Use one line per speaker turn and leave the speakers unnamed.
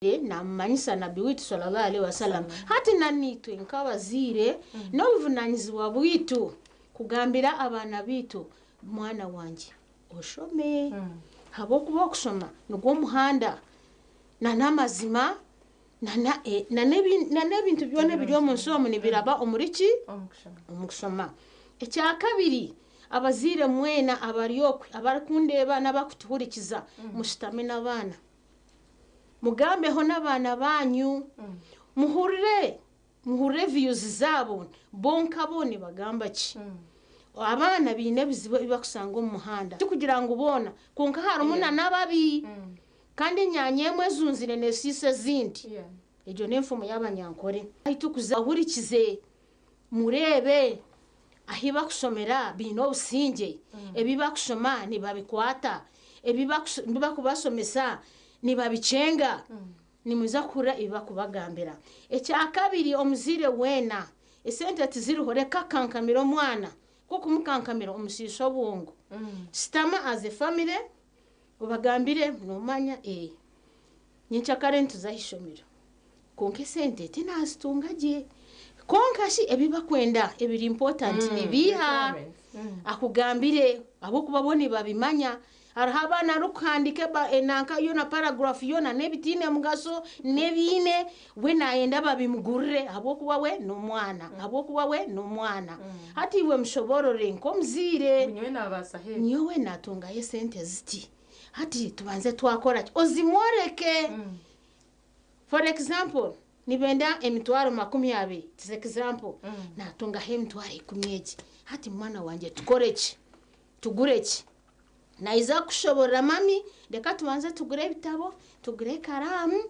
na manyisa nabi witu sallallahu alaihi wasallam hati nanitwe nk'abaziire n'obuvunanyizibwa bwitu kugambira abaana bitu mwana wanje oshome habwokuba okusoma nigwo muhanda na n'amazima na n'ebintu byona biri omu nsi omu nibiraba omuriki omukusoma. Ekyakabiri abaziire mwena abaryokwe abarikundeeba n'abakutuhurikiza mushitame n'abaana mugambeho n'abaana banyu muhurire views zaabo bonka bone bagamba ki abaana biine ebizibu ebibakusanga omu muhanda kugira ngu boona konka harimu n'ababi kandi enyanya emwe ezunzire nesiisa ezindi egyo n'enfumo y'abanyankore aitukuza ahurikize murebe ahi bakusomera biine obusinge ebibakusoma nibabikwata ebibakubasomesa nibabicenga nimuza kuhurira ebibakubagambira. Ekyakabiri omuziire weena esente tiziriho reka kankamira omwana kukumukankamira omusiisa obwongo sitama as a family ubagambire nomanya nyincakare ntuza ishomero konka esente tinazitunga gye konka shi ebibakwenda ebiri important nibiha akugambire abokuba boni babimanya hariho abaana rukuhandika enanka yona paragraph yona nebitine mugaso nebine we nayenda babimugurire abokuba we n'omwana hati iwe mushoborore nkomuzire nyowe natunga esente ziti hati tubanze twakora ozimworeke for example nibenda emitwaro 20 tis example natunga emitwaro 10 hati mwana wanje tukoreki tugureki na iza kushoborera mami reka tubanze tugure ibitabo tugure karamu